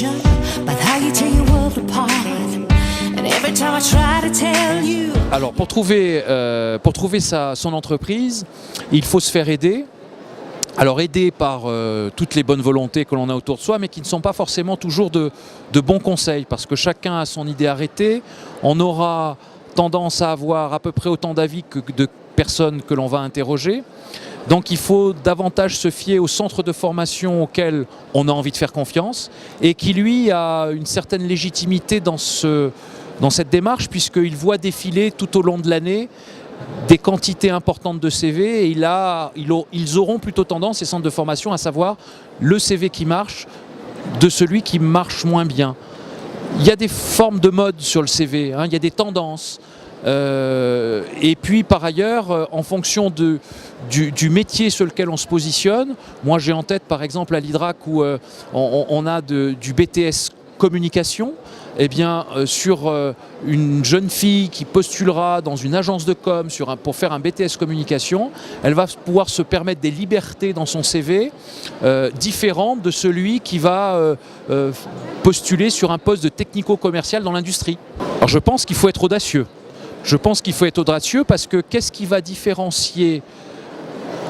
confusion, but how you tear your world apart. And every time I try to tell you. Alors pour trouver son entreprise, il faut se faire aider. Alors aidé par toutes les bonnes volontés que l'on a autour de soi, mais qui ne sont pas forcément toujours de bons conseils, parce que chacun a son idée arrêtée. On aura tendance à avoir à peu près autant d'avis que de personnes que l'on va interroger. Donc il faut davantage se fier au centre de formation auquel on a envie de faire confiance et qui lui a une certaine légitimité dans cette démarche, puisqu'il voit défiler tout au long de l'année des quantités importantes de CV et ils auront plutôt tendance, ces centres de formation, à savoir le CV qui marche de celui qui marche moins bien. Il y a des formes de mode sur le CV, il y a des tendances. Et puis par ailleurs, en fonction du métier sur lequel on se positionne, moi j'ai en tête par exemple à l'IDRAC où on a du BTS communication. Eh bien, sur une jeune fille qui postulera dans une agence de com pour faire un BTS communication, elle va pouvoir se permettre des libertés dans son CV différentes de celui qui va postuler sur un poste de technico-commercial dans l'industrie. Alors je pense qu'il faut être audacieux. Je pense qu'il faut être audacieux parce que qu'est-ce qui va différencier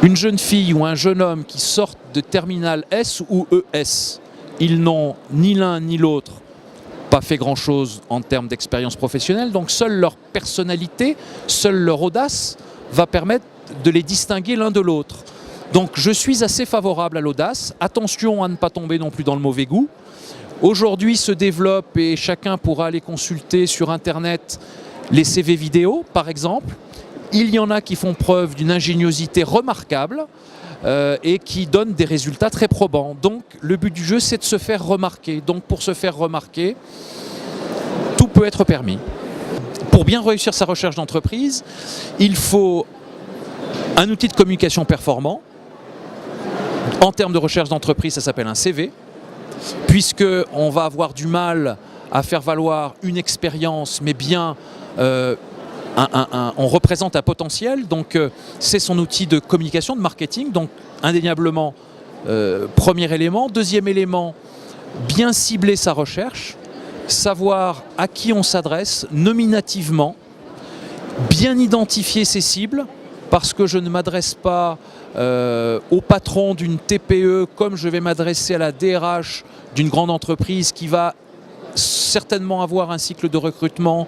une jeune fille ou un jeune homme qui sortent de terminale S ou ES? Ils n'ont ni l'un ni l'autre pas fait grand-chose en termes d'expérience professionnelle, donc seule leur personnalité, seule leur audace va permettre de les distinguer l'un de l'autre. Donc je suis assez favorable à l'audace, attention à ne pas tomber non plus dans le mauvais goût. Aujourd'hui se développe et chacun pourra aller consulter sur internet les CV vidéo par exemple. Il y en a qui font preuve d'une ingéniosité remarquable et qui donnent des résultats très probants. Donc le but du jeu, c'est de se faire remarquer. Donc pour se faire remarquer, tout peut être permis. Pour bien réussir sa recherche d'entreprise, il faut un outil de communication performant. En termes de recherche d'entreprise, ça s'appelle un CV, puisqu'on va avoir du mal à faire valoir une expérience, mais bien on représente un potentiel, donc c'est son outil de communication, de marketing, donc indéniablement premier élément. Deuxième élément, bien cibler sa recherche, savoir à qui on s'adresse nominativement, bien identifier ses cibles, parce que je ne m'adresse pas au patron d'une TPE comme je vais m'adresser à la DRH d'une grande entreprise qui va certainement avoir un cycle de recrutement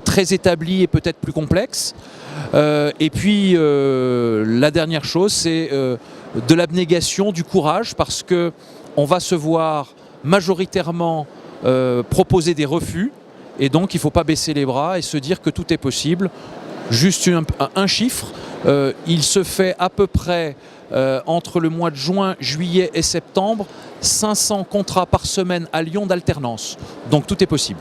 très établi et peut-être plus complexe. Et puis la dernière chose, c'est de l'abnégation, du courage, parce qu'on va se voir majoritairement proposer des refus, et donc il ne faut pas baisser les bras et se dire que tout est possible. Juste un chiffre, il se fait à peu près entre le mois de juin, juillet et septembre 500 contrats par semaine à Lyon d'alternance. Donc tout est possible.